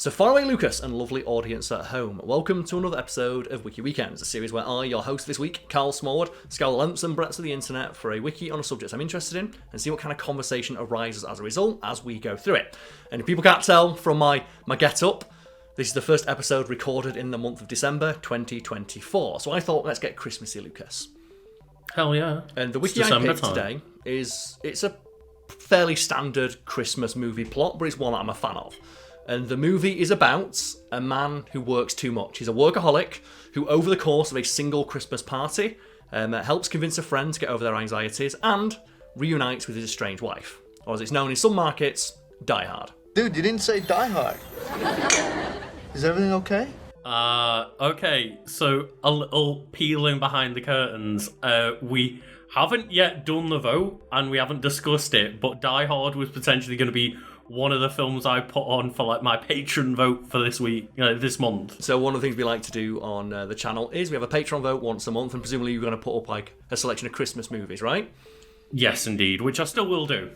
So far away Lucas and lovely audience at home, welcome to another episode of Wiki Weekends, a series where I, your host this week, Karl Smallwood, scour the lengths and breadths of the internet for a wiki on a subject I'm interested in and see what kind of conversation arises as a result as we go through it. And if people can't tell from my get-up, this is the first episode recorded in the month of December 2024, so I thought let's get Christmassy, Lucas. Hell yeah. And the wiki I picked today it's a fairly standard Christmas movie plot, but it's one that I'm a fan of. And the movie is about a man who works too much. He's a workaholic who, over the course of a single Christmas party, helps convince a friend to get over their anxieties and reunites with his estranged wife. Or as it's known in some markets, Die Hard. Dude, you didn't say Die Hard. Is everything okay? Okay, so a little peeling behind the curtains. We haven't yet done the vote, and we haven't discussed it, but Die Hard was potentially going to be one of the films I put on for like my patron vote for this week, this month. So one of the things we like to do on the channel is we have a patron vote once a month, and presumably you're going to put up like a selection of Christmas movies, right? Yes, indeed, which I still will do.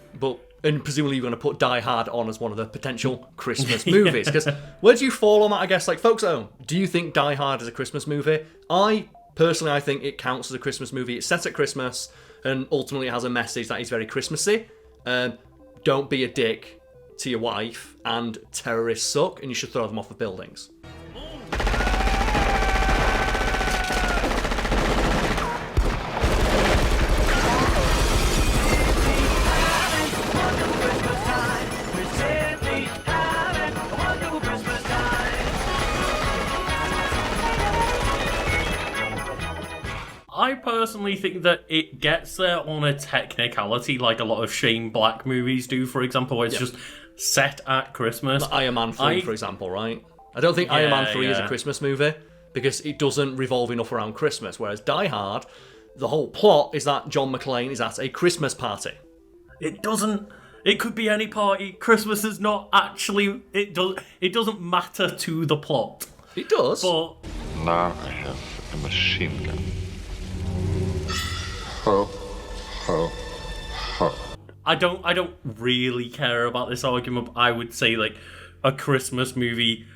And presumably you're going to put Die Hard on as one of the potential Christmas movies. Because where do you fall on that, I guess? Like, folks at home, do you think Die Hard is a Christmas movie? I think it counts as a Christmas movie. It's set at Christmas, and ultimately it has a message that is very Christmassy. Don't be a dick to your wife, and terrorists suck, and you should throw them off of buildings. I personally think that it gets there on a technicality, like a lot of Shane Black movies do, for example, where it's just set at Christmas. Like Iron Man 3, for example, right? I don't think Iron Man 3 is a Christmas movie, because it doesn't revolve enough around Christmas, whereas Die Hard, the whole plot is that John McClane is at a Christmas party. It could be any party. Christmas is not actually... It doesn't matter to the plot. It does. But now I have a machine gun. Ho, ho, ho. I don't really care about this argument. I would say like a Christmas movie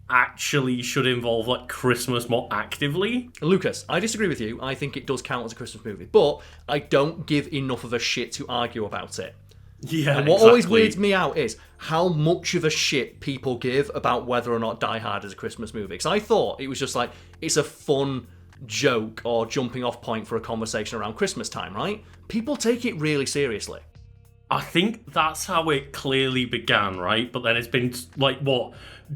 actually should involve like Christmas more actively. Lucas, I disagree with you. I think it does count as a Christmas movie, but I don't give enough of a shit to argue about it. Yeah, and what always weirds me out is how much of a shit people give about whether or not Die Hard is a Christmas movie. Because I thought it was just like, it's a fun joke or jumping off point for a conversation around Christmas time, right? People take it really seriously. I think that's how it clearly began, right? But then it's been,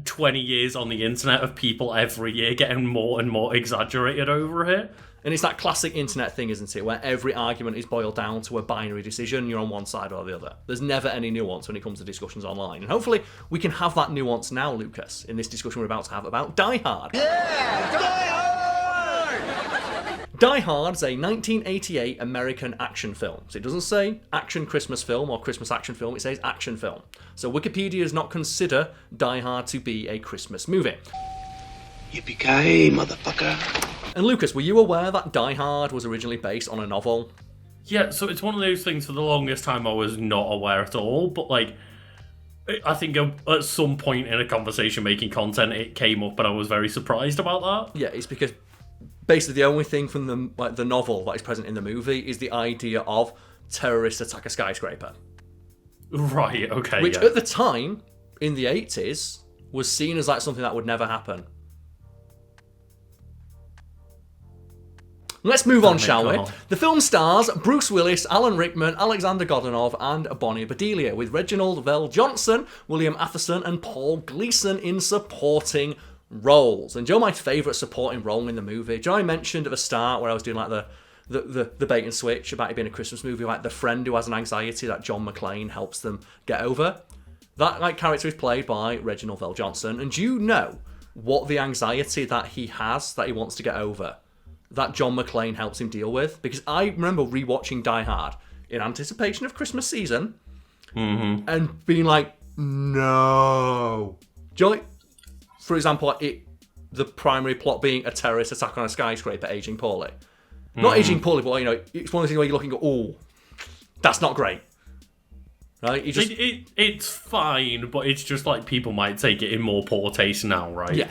20 years on the internet of people every year getting more and more exaggerated over it. And it's that classic internet thing, isn't it? Where every argument is boiled down to a binary decision. You're on one side or the other. There's never any nuance when it comes to discussions online. And hopefully we can have that nuance now, Lucas, in this discussion we're about to have about Die Hard. Yeah! Die Hard! Die Hard is a 1988 American action film. So it doesn't say action Christmas film or Christmas action film, it says action film. So Wikipedia does not consider Die Hard to be a Christmas movie. Yippee-ki-yay, motherfucker. And Lucas, were you aware that Die Hard was originally based on a novel? Yeah, so it's one of those things for the longest time I was not aware at all, but I think at some point in a conversation making content it came up and I was very surprised about that. Yeah, it's because basically the only thing from the novel that is present in the movie is the idea of terrorists attack a skyscraper. Right, okay. Which at the time, in the 80s, was seen as like something that would never happen. Let's move on, shall we? The film stars Bruce Willis, Alan Rickman, Alexander Godunov, and Bonnie Bedelia, with Reginald VelJohnson, William Atherson, and Paul Gleason in supporting roles. And do you know my favourite supporting role in the movie? Do you know I mentioned at the start where I was doing like the bait and switch about it being a Christmas movie, like the friend who has an anxiety that John McClane helps them get over? That character is played by Reginald VelJohnson, and do you know what the anxiety that he has that he wants to get over that John McClane helps him deal with? Because I remember rewatching Die Hard in anticipation of Christmas season and being like, no. Do you know, for example, the primary plot being a terrorist attack on a skyscraper aging poorly. Not aging poorly, but it's one of the things where you look and go, oh, that's not great. right? It's fine, but it's just like people might take it in more poor taste now, right? Yeah.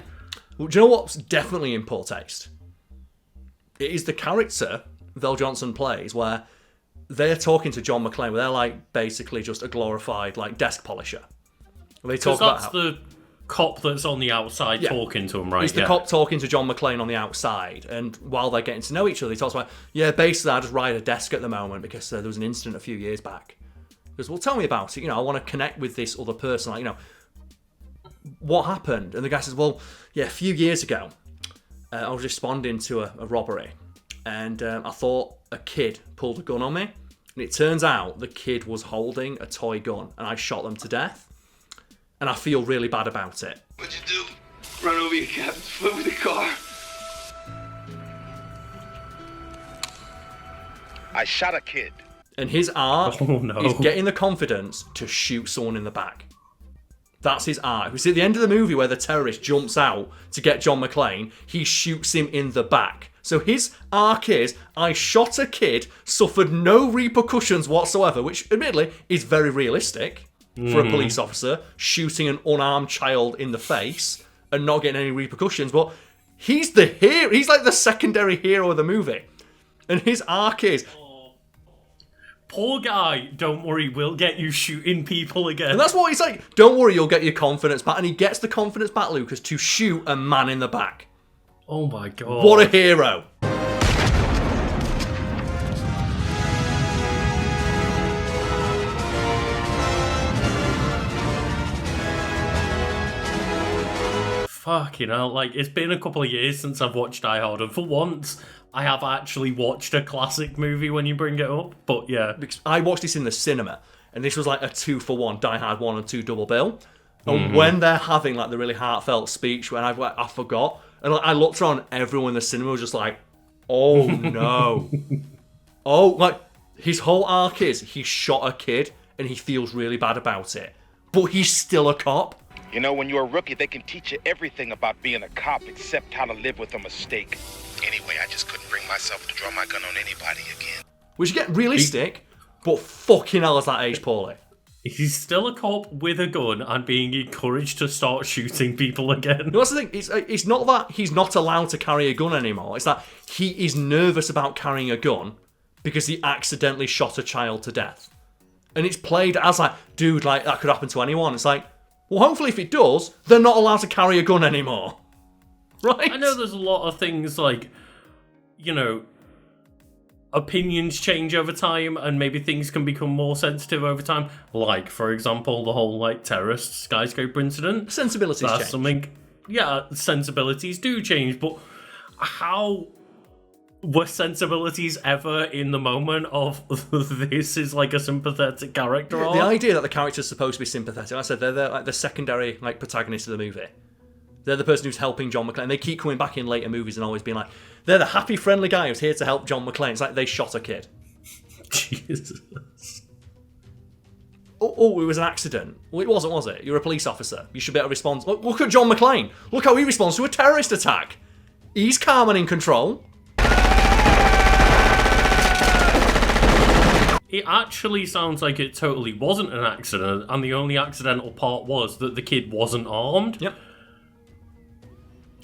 Well, do you know what's definitely in poor taste? It is the character Vel Johnson plays, where they're talking to John McClane, where they're like basically just a glorified like desk polisher. They talk about that's the cop that's on the outside talking to him, right? It's the cop talking to John McClane on the outside, and while they're getting to know each other, he talks about, basically I just ride a desk at the moment because there was an incident a few years back. He goes, well, tell me about it. I want to connect with this other person. Like, what happened? And the guy says, well, a few years ago, I was responding to a robbery, and I thought a kid pulled a gun on me, and it turns out the kid was holding a toy gun, and I shot them to death, and I feel really bad about it. What'd you do? Run over your captain's foot with the car? I shot a kid. And his art no. is getting the confidence to shoot someone in the back. That's his art. We see at the end of the movie where the terrorist jumps out to get John McClane, he shoots him in the back. So his arc is, I shot a kid, suffered no repercussions whatsoever, which admittedly is very realistic for a police officer, shooting an unarmed child in the face and not getting any repercussions. But he's the hero. He's like the secondary hero of the movie. And his arc is, poor guy, don't worry, we'll get you shooting people again. and that's what he's like, don't worry, you'll get your confidence back. And he gets the confidence back, Lucas, to shoot a man in the back. Oh my god. What a hero. Fucking hell, like, it's been a couple of years since I've watched Die Hard, and for once, I have actually watched a classic movie when you bring it up, but yeah. Because I watched this in the cinema, and this was like a 2-for-1, Die Hard 1 and 2 double bill. And when they're having like the really heartfelt speech, when I forgot, and like, I looked around, everyone in the cinema was just like, oh no. Oh, like, his whole arc is, he shot a kid, and he feels really bad about it. But he's still a cop. You know, when you're a rookie, they can teach you everything about being a cop except how to live with a mistake. Anyway, I just couldn't bring myself to draw my gun on anybody again. Which you get realistic, but fucking hell is that age, Paulie. He's still a cop with a gun and being encouraged to start shooting people again. No, that's the thing. It's not that he's not allowed to carry a gun anymore. It's that he is nervous about carrying a gun because he accidentally shot a child to death. And it's played as like, dude, like, that could happen to anyone. It's like, well, hopefully if it does, they're not allowed to carry a gun anymore. Right? I know there's a lot of things like, opinions change over time and maybe things can become more sensitive over time. Like, for example, the whole, like, terrorist skyscraper incident. Sensibilities That's change. something, sensibilities do change, but how were sensibilities ever in the moment of this is like a sympathetic character arc? The idea that the character's supposed to be sympathetic, like I said, they're like the secondary like protagonist of the movie. They're the person who's helping John McClane. They keep coming back in later movies and always being like, they're the happy, friendly guy who's here to help John McClane. It's like they shot a kid. Jesus. Oh, it was an accident. Well, it wasn't, was it? You're a police officer. You should be able to respond. Look at John McClane. Look how he responds to a terrorist attack. He's calm and in control. It actually sounds like it totally wasn't an accident, and the only accidental part was that the kid wasn't armed. Yep.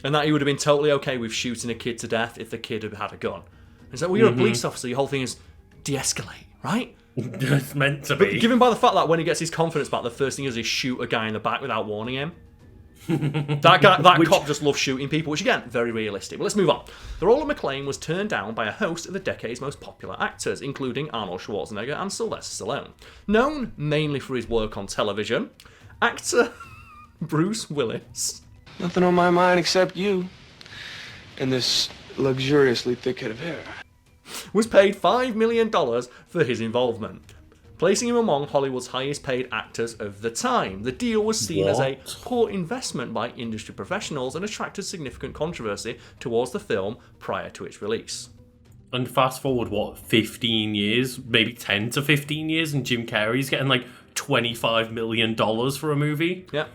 And that he would have been totally okay with shooting a kid to death if the kid had had a gun. It's like, well, you're a police officer. Your whole thing is de-escalate, right? It's meant to be. But given by the fact that when he gets his confidence back, the first thing is shoot a guy in the back without warning him. That cop just loves shooting people, which again, very realistic. But let's move on. The role of McClane was turned down by a host of the decade's most popular actors, including Arnold Schwarzenegger and Sylvester Stallone. Known mainly for his work on television, actor Bruce Willis. Nothing on my mind except you and this luxuriously thick head of hair. Was paid $5 million for his involvement, placing him among Hollywood's highest paid actors of the time. The deal was seen as a poor investment by industry professionals and attracted significant controversy towards the film prior to its release. And fast forward, 15 years? Maybe 10 to 15 years, and Jim Carrey's getting like $25 million for a movie? Yeah.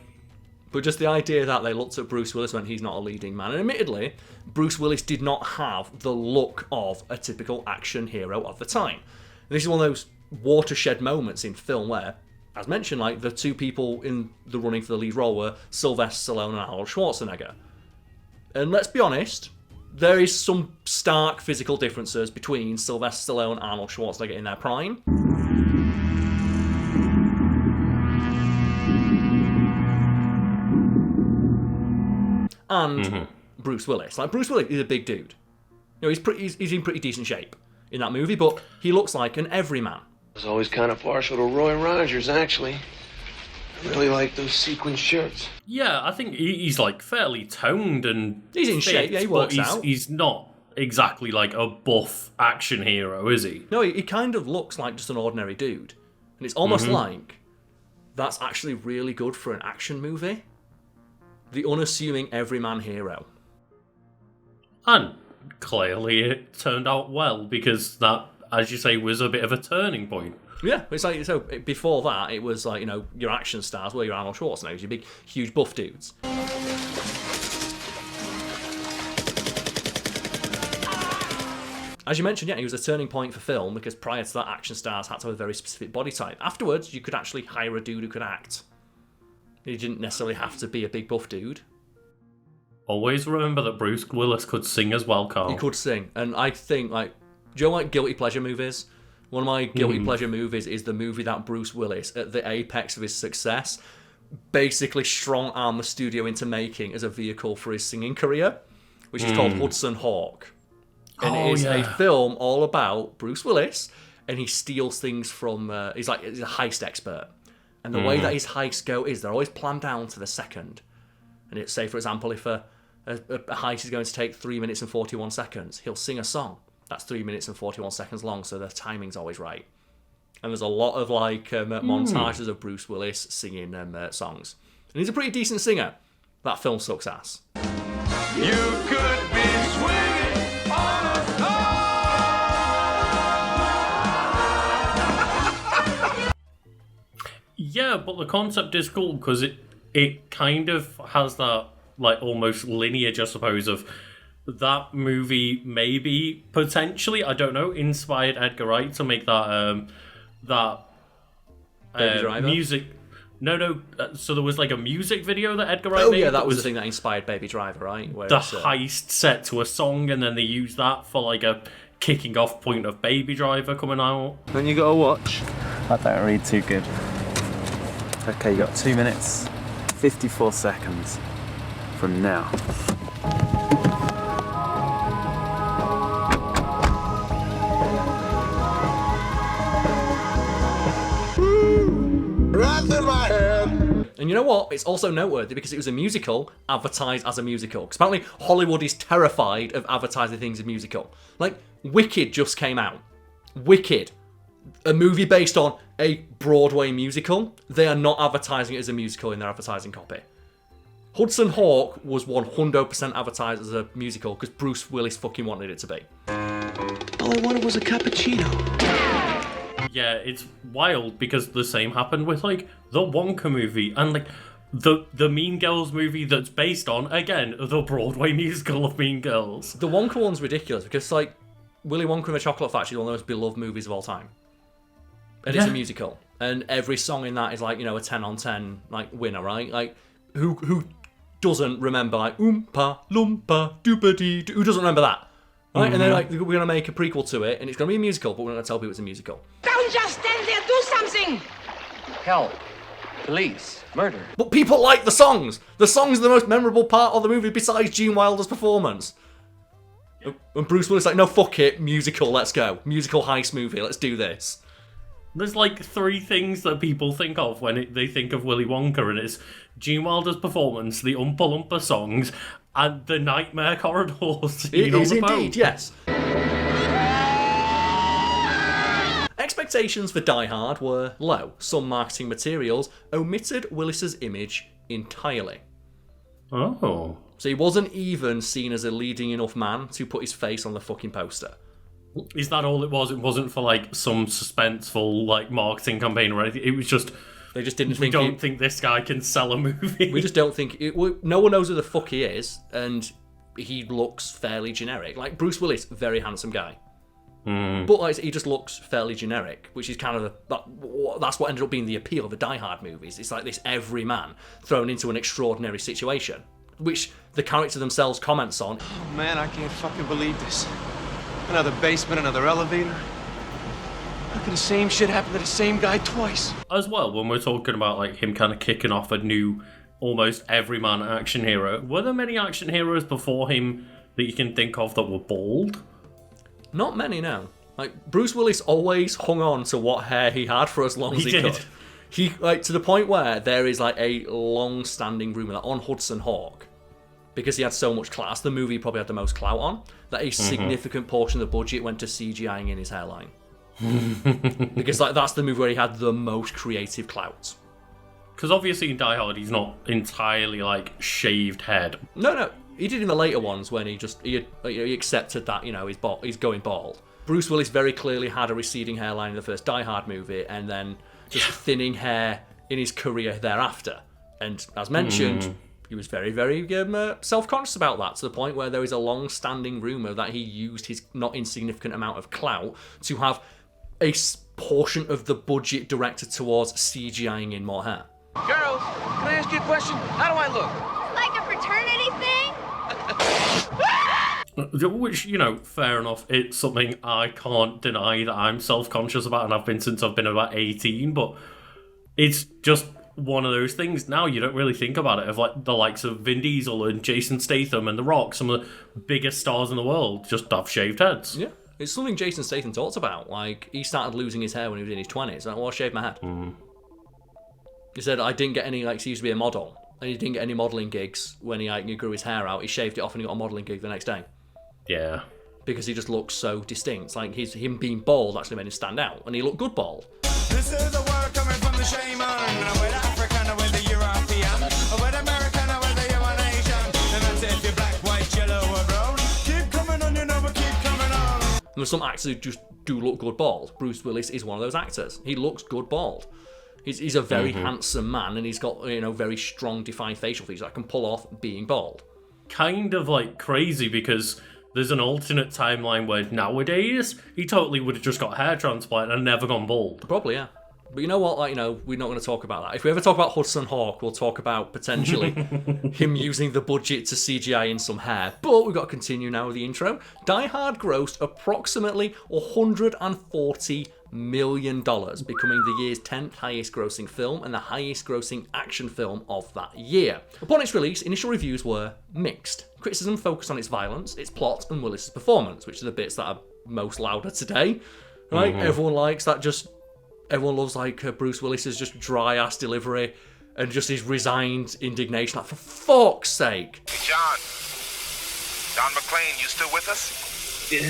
But just the idea that they looked at Bruce Willis when he's not a leading man. And admittedly, Bruce Willis did not have the look of a typical action hero of the time. This is one of those watershed moments in film where as mentioned, like the two people in the running for the lead role were Sylvester Stallone and Arnold Schwarzenegger. And let's be honest, there is some stark physical differences between Sylvester Stallone and Arnold Schwarzenegger in their prime. And Bruce Willis. Like, Bruce Willis is a big dude. You know, he's in pretty decent shape in that movie, but he looks like an everyman. I was always kind of partial to Roy Rogers, actually. I really like those sequin shirts. Yeah, I think he's like fairly toned and He's in fit, shape, yeah, he works out. He's not exactly like a buff action hero, is he? No, he kind of looks like just an ordinary dude. And it's almost like that's actually really good for an action movie. The unassuming everyman hero. And clearly it turned out well, because that, as you say, was a bit of a turning point. Yeah, it's like, so before that, it was like, you know, your action stars were your Arnold Schwarzenegger, your big, huge buff dudes. As you mentioned, yeah, he was a turning point for film, because prior to that, action stars had to have a very specific body type. Afterwards, you could actually hire a dude who could act. He didn't necessarily have to be a big buff dude. Always remember that Bruce Willis could sing as well, Karl. He could sing, and I think, like, do you know, like, guilty pleasure movies? One of my guilty pleasure movies is the movie that Bruce Willis, at the apex of his success, basically strong-armed the studio into making as a vehicle for his singing career, which is called Hudson Hawk. And it is a film all about Bruce Willis, and he steals things from... he's a heist expert. And the way that his heists go is they're always planned down to the second. And it's, say, for example, if a heist is going to take 3 minutes and 41 seconds, he'll sing a song that's 3 minutes and 41 seconds long, so the timing's always right. And there's a lot of, like, montages of Bruce Willis singing songs. And he's a pretty decent singer. That film sucks ass. You could be swinging on a Yeah, but the concept is cool, because it kind of has that, like, almost lineage, I suppose, of that movie maybe, potentially, I don't know, inspired Edgar Wright to make that, Baby Driver? music... No, so there was, like, a music video that Edgar Wright made. Oh, yeah, that was the thing that inspired Baby Driver, right? Where the heist set to a song, and then they used that for, like, a kicking off point of Baby Driver coming out. Then you got to watch. I don't read too good. Okay, you got 2 minutes, 54 seconds from now. Right in my head. And you know what? It's also noteworthy because it was a musical advertised as a musical. Because apparently Hollywood is terrified of advertising things as musical. Like, Wicked just came out. Wicked. A movie based on a Broadway musical. They are not advertising it as a musical in their advertising copy. Hudson Hawk was 100% advertised as a musical because Bruce Willis fucking wanted it to be. All I wanted was a cappuccino. Yeah, it's wild because the same happened with, like, the Wonka movie and, like, the Mean Girls movie that's based on, again, the Broadway musical of Mean Girls. The Wonka one's ridiculous because, like, Willy Wonka and the Chocolate Factory is one of the most beloved movies of all time. And it's a musical. And every song in that is, like, you know, a 10 on 10, like, winner, right? Like, who doesn't remember, like, Oompa, Loompa, Doopa-dee, who doesn't remember that? Right? And then, like, we're going to make a prequel to it, and it's going to be a musical, but we're not going to tell people it's a musical. Don't just stand there, do something! Help. Police. Murder. But people like the songs! The songs are the most memorable part of the movie besides Gene Wilder's performance. And Bruce Willis is like, no, fuck it, musical, let's go. Musical heist movie, let's do this. There's, like, 3 things that people think of when they think of Willy Wonka, and it's Gene Wilder's performance, the Oompa Loompa songs, and the nightmare corridors. It is indeed, yes. Expectations for Die Hard were low. Some marketing materials omitted Willis's image entirely. Oh. So he wasn't even seen as a leading enough man to put his face on the fucking poster. Is that all it was? It wasn't for, like, some suspenseful, like, marketing campaign or anything. It was just... They just didn't we think... don't think this guy can sell a movie. We just don't think... no one knows who the fuck he is, and he looks fairly generic. Like, Bruce Willis, very handsome guy. But like, he just looks fairly generic, which is kind of that's what ended up being the appeal of the Die Hard movies. It's like this everyman thrown into an extraordinary situation, which the character themselves comments on. Oh man, I can't fucking believe this. Another basement, another elevator. How could the same shit happen to the same guy twice? As well, when we're talking about like him kind of kicking off a new, almost everyman action hero, were there many action heroes before him that you can think of that were bald? Not many, no. Like, Bruce Willis always hung on to what hair he had for as long as he could. He, like, to the point where there is, like, a long-standing rumour that on Hudson Hawk, because he had so much clout, the movie he probably had the most clout on, that a significant portion of the budget went to CGIing in his hairline. Because, like, that's the movie where he had the most creative clout. Because obviously in Die Hard, he's not entirely, like, shaved head. No. He did in the later ones when he accepted that, you know, he's going bald. Bruce Willis very clearly had a receding hairline in the first Die Hard movie, and then just thinning hair in his career thereafter. And as mentioned, he was very, very self-conscious about that, to the point where there is a long-standing rumour that he used his not insignificant amount of clout to have a portion of the budget directed towards CGIing in more hair. Girls, can I ask you a question? How do I look? Like a fraternity thing? Which, you know, fair enough. It's something I can't deny that I'm self-conscious about, and I've been since I've been about 18, but it's just one of those things now you don't really think about it, of like the likes of Vin Diesel and Jason Statham and The Rock, some of the biggest stars in the world, just have shaved heads. Yeah. It's something Jason Statham talked about. Like, he started losing his hair when he was in his 20s. Like, well, I shaved my head. He said, I didn't get any, like, he used to be a model, and he didn't get any modelling gigs when he grew his hair out. He shaved it off and he got a modelling gig the next day. Yeah. Because he just looks so distinct. Like, him being bald actually made him stand out, and he looked good bald. This is the word coming from the Shamen. With African or with the European, or with American or with the human nation. And that's if you're black, white, yellow, or brown. Keep coming on, you know, but keep coming on. And there's some actors who just do look good bald. Bruce Willis is one of those actors. He looks good bald. He's a very handsome man, and he's got, you know, very strong, defined facial features that can pull off being bald. Kind of like crazy, because there's an alternate timeline where nowadays he totally would have just got a hair transplant and never gone bald. Probably, yeah. But you know what? Like, you know, we're not going to talk about that. If we ever talk about Hudson Hawk, we'll talk about potentially him using the budget to CGI in some hair. But we've got to continue now with the intro. Die Hard grossed approximately $140 million, becoming the year's 10th highest grossing film and the highest grossing action film of that year. Upon its release, initial reviews were mixed. Criticism focused on its violence, its plot, and Willis's performance, which are the bits that are most louder today. Right? Everyone likes that. Everyone loves like Bruce Willis's just dry ass delivery and just his resigned indignation. Like, for fuck's sake. Hey, John McClane, you still with us? Yeah.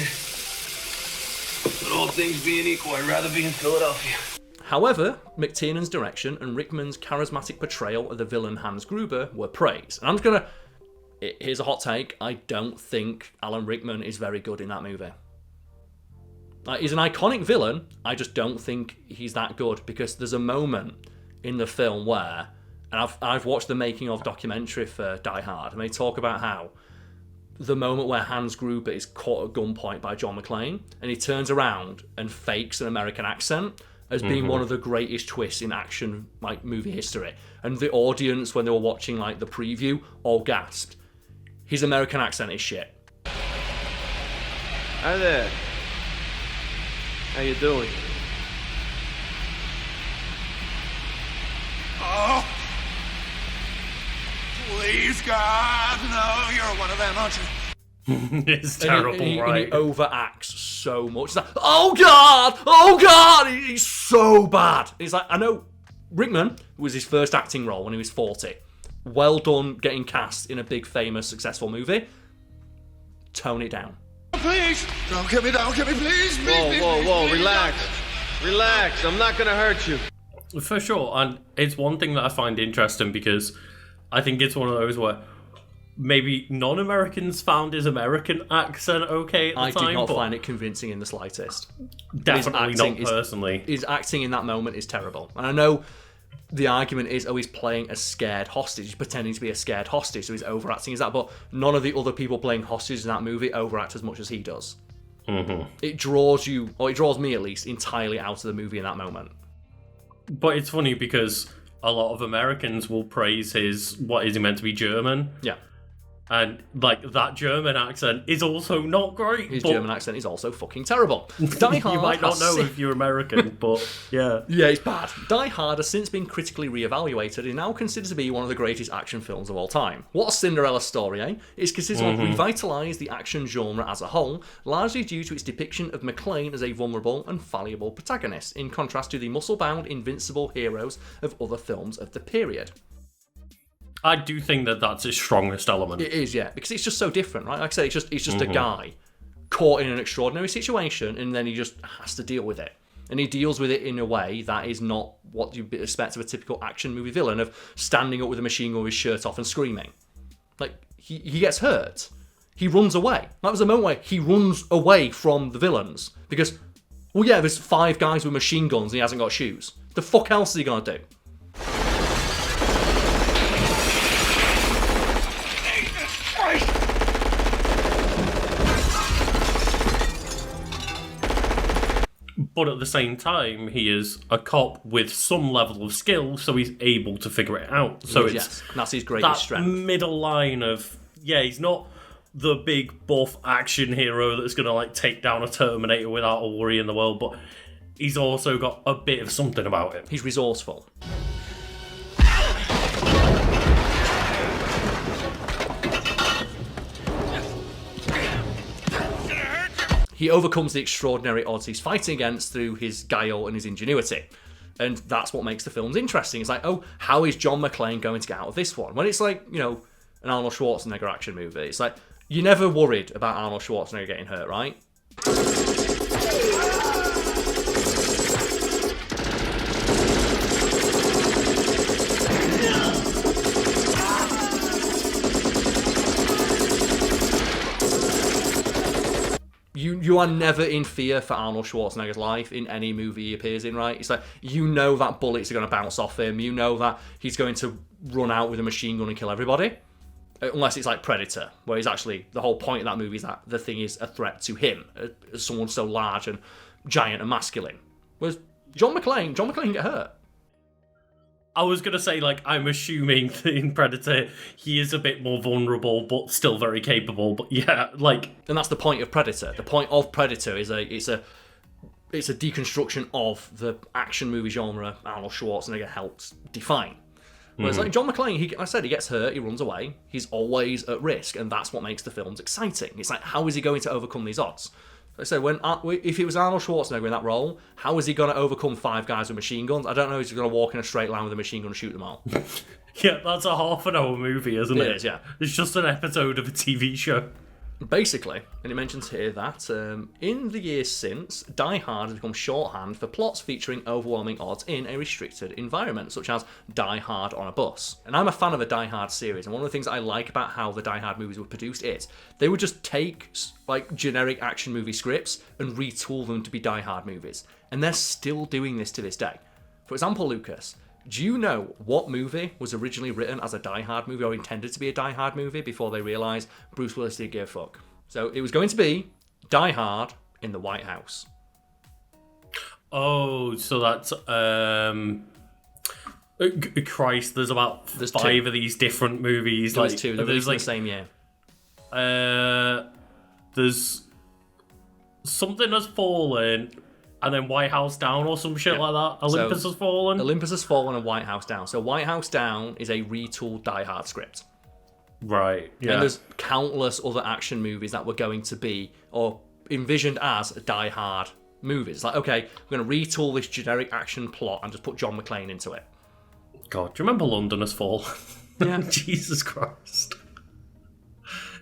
But all things being equal, I'd rather be in Philadelphia. However, McTiernan's direction and Rickman's charismatic portrayal of the villain Hans Gruber were praised. And I'm just gonna... Here's a hot take. I don't think Alan Rickman is very good in that movie. Like, he's an iconic villain. I just don't think he's that good, because there's a moment in the film where, and I've watched the making of documentary for Die Hard, and they talk about how the moment where Hans Gruber is caught at gunpoint by John McClane, and he turns around and fakes an American accent as being one of the greatest twists in action like movie history. And the audience, when they were watching like the preview, all gasped. His American accent is shit. Hi there. How you doing? Oh, please, God, no, you're one of them, aren't you? It's terrible, and he right? overacts so much. It's like, oh God, he's so bad. It's like, I know Rickman was his first acting role when he was 40. Well done getting cast in a big, famous, successful movie. Tone it down. Please, don't get me down, please. Whoa, relax. I'm not gonna hurt you. For sure, and it's one thing that I find interesting, because I think it's one of those where maybe non-Americans found his American accent okay at the time. I did not find it convincing in the slightest. Definitely not personally. His acting in that moment is terrible. And I know the argument is, oh, he's playing a scared hostage. He's pretending to be a scared hostage, so he's overacting as that. But none of the other people playing hostages in that movie overact as much as he does. It draws you, or it draws me at least, entirely out of the movie in that moment. But it's funny because a lot of Americans will praise what is he meant to be, German? Yeah. And, like, that German accent is also not great. His German accent is also fucking terrible. Die Hard you might not know if you're American, but yeah. Yeah, it's bad. Die Hard has since been critically re-evaluated and is now considered to be one of the greatest action films of all time. What a Cinderella story, eh? It's considered to have revitalised the action genre as a whole, largely due to its depiction of McClane as a vulnerable and fallible protagonist, in contrast to the muscle-bound, invincible heroes of other films of the period. I do think that that's its strongest element. It is, yeah, because it's just so different, right? Like I say, it's just a guy caught in an extraordinary situation, and then he just has to deal with it. And he deals with it in a way that is not what you'd expect of a typical action movie villain, of standing up with a machine gun with his shirt off and screaming. Like, he gets hurt. He runs away. That was a moment where he runs away from the villains. Because, well, yeah, there's 5 guys with machine guns and he hasn't got shoes. The fuck else is he going to do? But at the same time, he is a cop with some level of skill, so he's able to figure it out. So that's his greatest strength. Middle line of, he's not the big buff action hero that's going to like take down a Terminator without a worry in the world, but he's also got a bit of something about him. He's resourceful. He overcomes the extraordinary odds he's fighting against through his guile and his ingenuity. And that's what makes the films interesting. It's like, oh, how is John McClane going to get out of this one? When it's like, you know, an Arnold Schwarzenegger action movie, it's like, you're never worried about Arnold Schwarzenegger getting hurt, right? You are never in fear for Arnold Schwarzenegger's life in any movie he appears in, right? It's like, you know that bullets are going to bounce off him. You know that he's going to run out with a machine gun and kill everybody. Unless it's like Predator, where he's actually, the whole point of that movie is that the thing is a threat to him, as someone so large and giant and masculine. Whereas John McClane can get hurt. I was going to say, like, I'm assuming that in Predator, he is a bit more vulnerable, but still very capable. But yeah, like... And that's the point of Predator. The point of Predator is it's a deconstruction of the action movie genre Arnold Schwarzenegger helped define. Whereas like John McClane, he gets hurt, he runs away, he's always at risk, and that's what makes the films exciting. It's like, how is he going to overcome these odds? I said, if it was Arnold Schwarzenegger in that role, how is he going to overcome 5 guys with machine guns? I don't know if he's going to walk in a straight line with a machine gun and shoot them all. Yeah, that's a half-an-hour movie, isn't it? It is, yeah. It's just an episode of a TV show. Basically, and it mentions here that in the years since, Die Hard has become shorthand for plots featuring overwhelming odds in a restricted environment, such as Die Hard on a bus. And I'm a fan of the Die Hard series, and one of the things I like about how the Die Hard movies were produced is they would just take like generic action movie scripts and retool them to be Die Hard movies. And they're still doing this to this day. For example, Lucas, do you know what movie was originally written as a Die Hard movie or intended to be a Die Hard movie before they realised Bruce Willis didn't give a fuck? So it was going to be Die Hard in the White House. Oh, so that's... Christ, there's 5 2 of these different movies. There's 2, they're released in the same year. There's Something Has Fallen... And then White House Down or some shit like that. Olympus Has Fallen. Olympus Has Fallen and White House Down. So White House Down is a retooled Die Hard script. Right, yeah. And there's countless other action movies that were going to be, or envisioned as, Die Hard movies. Like, okay, we're going to retool this generic action plot and just put John McClane into it. God, do you remember London Has Fallen? Yeah. Jesus Christ.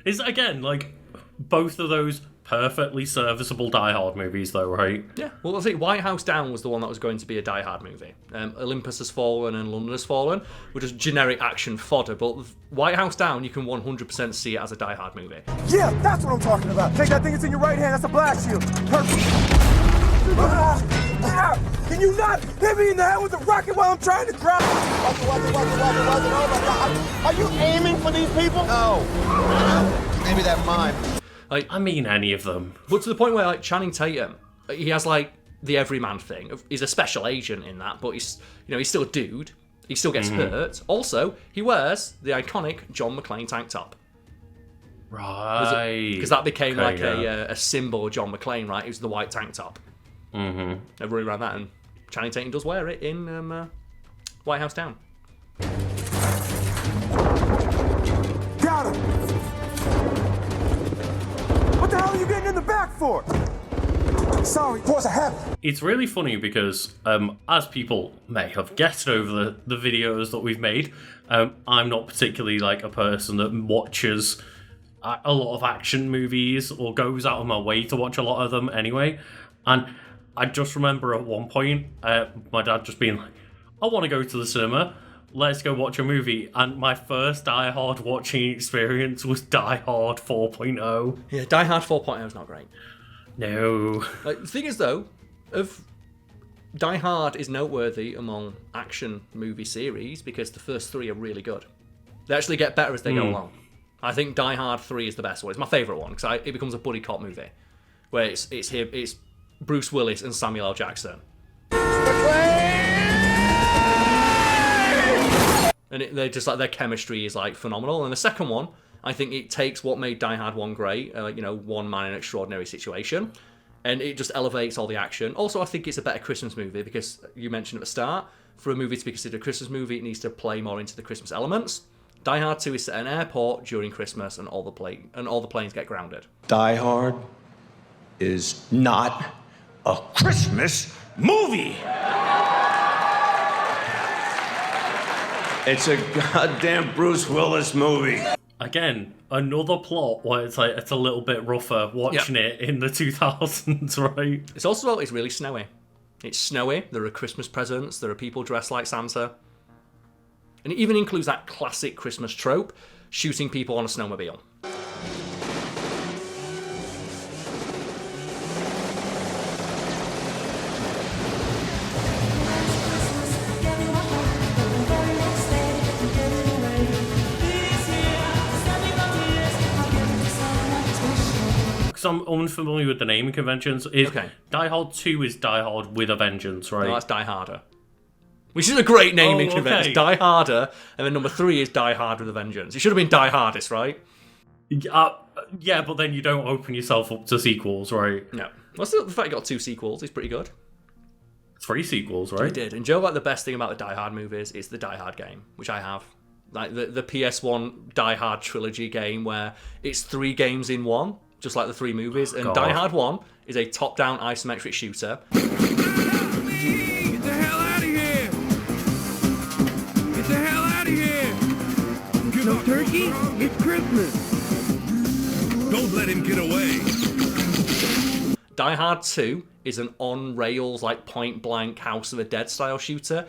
Is again, like, both of those... perfectly serviceable Die Hard movies, though, right? Yeah. Well, I think White House Down was the one that was going to be a Die Hard movie. Olympus Has Fallen and London Has Fallen were just generic action fodder, but White House Down, you can 100% see it as a Die Hard movie. Yeah, that's what I'm talking about. Take that thing that's in your right hand. That's a blast shield. Perfect. Can you not hit me in the head with a rocket while I'm trying to drop? Watch it. Oh my God. Are you aiming for these people? No. Maybe that's mine. Like, I mean, any of them. But to the point where, like, Channing Tatum, he has, like, the everyman thing. He's a special agent in that, but he's still a dude. He still gets hurt. Also, he wears the iconic John McClane tank top. Right. Because that became a symbol of John McClane, right? It was the white tank top. Mm-hmm. Everybody around that, and Channing Tatum does wear it in White House Down. Got him! What the hell are you getting in the back for? Sorry, it was a habit. It's really funny because, as people may have guessed over the videos that we've made, I'm not particularly like a person that watches a lot of action movies or goes out of my way to watch a lot of them anyway. And I just remember at one point, my dad just being like, I want to go to the cinema. Let's go watch a movie. And my first Die Hard watching experience was Die Hard 4.0. Yeah, Die Hard 4.0 is not great. No. Like, the thing is, though, Die Hard is noteworthy among action movie series because the first three are really good. They actually get better as they go along. I think Die Hard 3 is the best one. It's my favourite one because it becomes a buddy cop movie where it's Bruce Willis and Samuel L. Jackson. And they just like their chemistry is like phenomenal. And the second one, I think it takes what made Die Hard 1 great, one man in an extraordinary situation, and it just elevates all the action. Also, I think it's a better Christmas movie because you mentioned at the start, for a movie to be considered a Christmas movie, it needs to play more into the Christmas elements. Die Hard 2 is set at an airport during Christmas, and all the planes get grounded. Die Hard is not a Christmas movie. It's a goddamn Bruce Willis movie. Again, another plot where it's like it's a little bit rougher watching it in the 2000s, right? It's also it's really snowy. It's snowy. There are Christmas presents. There are people dressed like Santa, and it even includes that classic Christmas trope: shooting people on a snowmobile. I'm unfamiliar with the naming conventions. Die Hard 2 is Die Hard with a Vengeance, right? No, that's Die Harder. Which is a great naming convention. Die Harder, and then number 3 is Die Hard with a Vengeance. It should have been Die Hardest, right? Yeah, but then you don't open yourself up to sequels, right? No. Well, still, the fact you got 2 sequels is pretty good. 3 sequels, right? He did. And Joe, like the best thing about the Die Hard movies is the Die Hard game, which I have. Like the PS1 Die Hard Trilogy game where it's 3 games in one. Just like the 3 movies. And Die Hard 1 is a top-down isometric shooter. Get the hell out of here! Get the hell out of here! You know, turkey, it's Christmas. Don't let him get away. Die Hard 2 is an on-rails, like point-blank House of the Dead style shooter.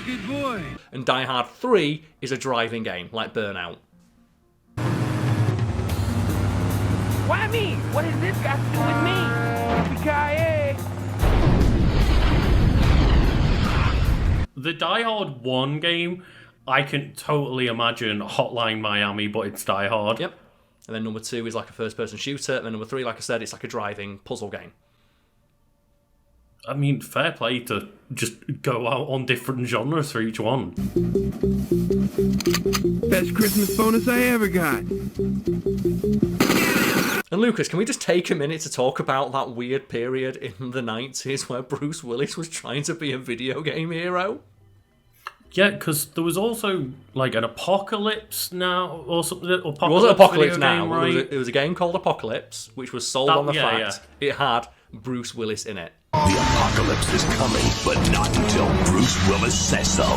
Good boy. And Die Hard 3 is a driving game, like Burnout. Why me? What has this got to do with me? Yippee-ki-yay. The Die Hard 1 game, I can totally imagine Hotline Miami, but it's Die Hard. Yep. And then number 2 is like a first-person shooter. And then number 3, like I said, it's like a driving puzzle game. I mean, fair play to just go out on different genres for each one. Best Christmas bonus I ever got. And Lucas, can we just take a minute to talk about that weird period in the 90s where Bruce Willis was trying to be a video game hero? Yeah, because there was also like an Apocalypse Now or something. It wasn't Apocalypse Now. Game, right? It was a game called Apocalypse, which was sold on the fact it had Bruce Willis in it. The apocalypse is coming, but not until Bruce Willis says so. 4, 3,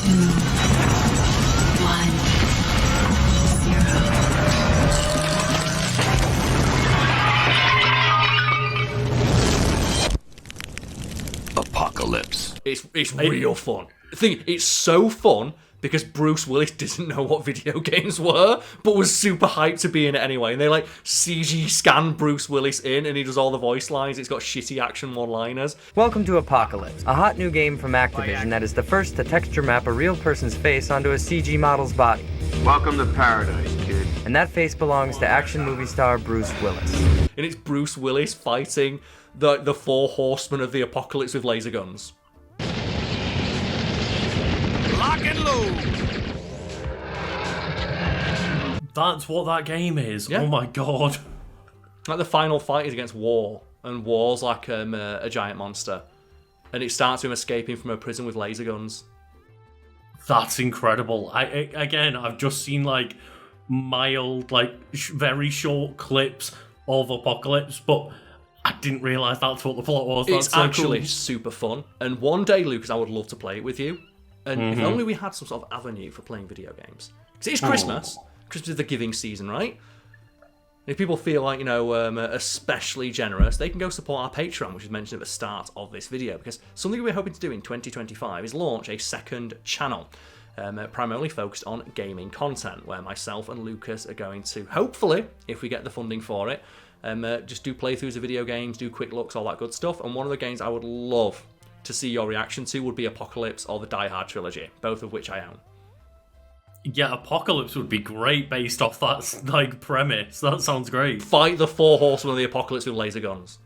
2, 1, 0. Apocalypse. It's real fun. The thing, it's so fun because Bruce Willis didn't know what video games were, but was super hyped to be in it anyway. And they like CG scan Bruce Willis in, and he does all the voice lines. It's got shitty action one-liners. Welcome to Apocalypse, a hot new game from Activision that is the first to texture map a real person's face onto a CG model's body. Welcome to paradise, kid. And that face belongs to action movie star Bruce Willis. And it's Bruce Willis fighting the four horsemen of the apocalypse with laser guns. Lock and load. That's what that game is. Yeah. Oh my god. Like the final fight is against War, and War's like a giant monster. And it starts with him escaping from a prison with laser guns. That's incredible. I've just seen like mild, like very short clips of Apocalypse, but I didn't realise that's what the plot was. That's It's so actually cool. super fun. And one day, Lucas, I would love to play it with you. And if only we had some sort of avenue for playing video games. Because it's Christmas. Christmas is the giving season, right? If people feel like, especially generous, they can go support our Patreon, which is mentioned at the start of this video. Because something we're hoping to do in 2025 is launch a second channel, primarily focused on gaming content, where myself and Lucas are going to, hopefully, if we get the funding for it, just do playthroughs of video games, do quick looks, all that good stuff. And one of the games I would love to see your reaction to would be Apocalypse or the Die Hard trilogy, both of which I own. Yeah, Apocalypse would be great based off that like premise. That sounds great. Fight the four horsemen of the apocalypse with laser guns.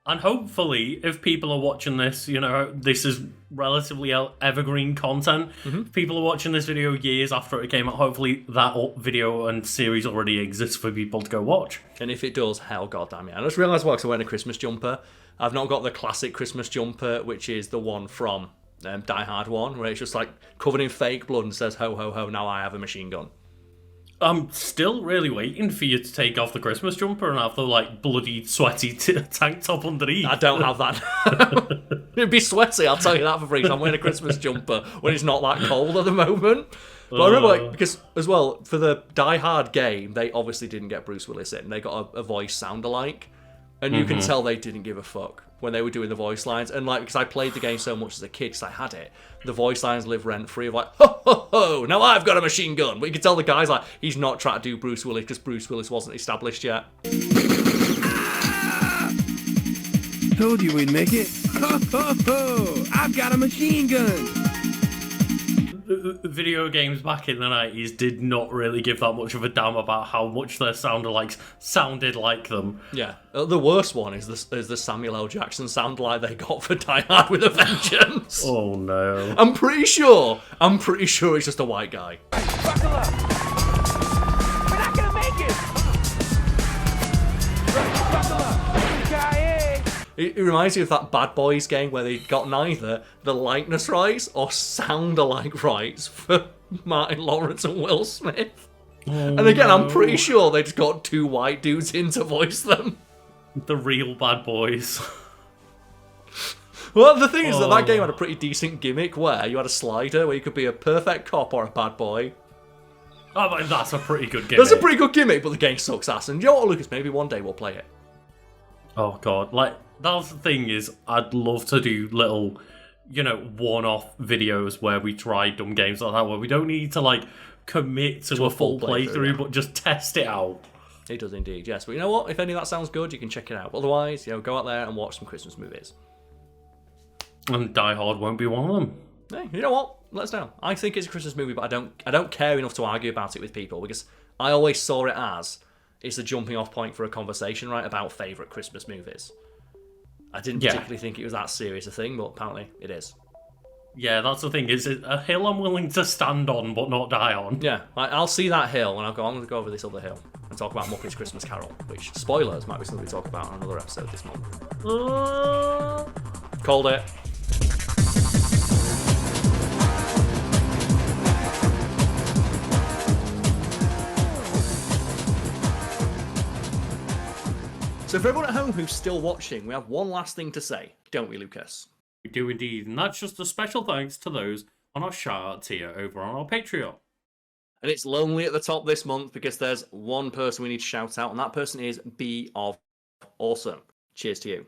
And hopefully, if people are watching this, this is relatively evergreen content. If people are watching this video years after it came out, hopefully that video and series already exists for people to go watch. And if it does, hell goddamn it. I just realised because I'm wearing a Christmas jumper, I've not got the classic Christmas jumper, which is the one from Die Hard 1, where it's just like covered in fake blood and says, ho, ho, ho, now I have a machine gun. I'm still really waiting for you to take off the Christmas jumper and have the like bloody sweaty tank top underneath. I don't have that. It'd be sweaty, I'll tell you that for free. So I'm wearing a Christmas jumper when it's not that cold at the moment. But I remember, because as well, for the Die Hard game, they obviously didn't get Bruce Willis in. They got a voice sound-alike. And you can tell they didn't give a fuck when they were doing the voice lines. And like, because I played the game so much as a kid, because I had it, the voice lines live rent-free of like, ho, ho, ho, now I've got a machine gun. But you can tell the guy's like, he's not trying to do Bruce Willis because Bruce Willis wasn't established yet. Told you we'd make it. Ho, ho, ho! I've got a machine gun! Video games back in the 90s did not really give that much of a damn about how much their sounded like them. Yeah. The worst one is the Samuel L. Jackson sound-alike they got for Die Hard with a Vengeance. Oh no. I'm pretty sure it's just a white guy. Buckle up. We're not gonna make it. Buckle up. It reminds me of that Bad Boys game where they got neither the likeness rights or sound-alike rights for Martin Lawrence and Will Smith. And again, I'm pretty sure they just got two white dudes in to voice them. The real Bad Boys. Well, the thing is that game had a pretty decent gimmick where you had a slider where you could be a perfect cop or a bad boy. Oh, but that's a pretty good gimmick. That's a pretty good gimmick, but the game sucks ass. And you know what, Lucas? Maybe one day we'll play it. Oh god, that's the thing is, I'd love to do little, one-off videos where we try dumb games like that, where we don't need to, commit to a full playthrough, but just test it out. It does indeed, yes. But you know what? If any of that sounds good, you can check it out. Otherwise, go out there and watch some Christmas movies. And Die Hard won't be one of them. Hey, you know what? Let us know. I think it's a Christmas movie, but I don't care enough to argue about it with people, because I always saw it as it's the jumping off point for a conversation, right, about favourite Christmas movies. I didn't particularly think it was that serious a thing, but apparently it is. Yeah, that's the thing. Is it a hill I'm willing to stand on but not die on? Yeah, I'll see that hill and I'm going to go over this other hill and talk about Muppets Christmas Carol, which, spoilers, might be something we talk about on another episode this month. Called it. So for everyone at home who's still watching, we have one last thing to say, don't we, Lucas? We do indeed, and that's just a special thanks to those on our shout-out tier over on our Patreon. And it's lonely at the top this month because there's one person we need to shout out, and that person is B of Awesome. Cheers to you.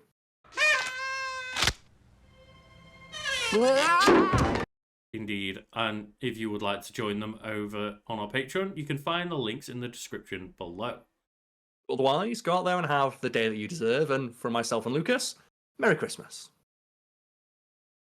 Indeed. And if you would like to join them over on our Patreon, you can find the links in the description below. Otherwise, go out there and have the day that you deserve, and from myself and Lucas, Merry Christmas.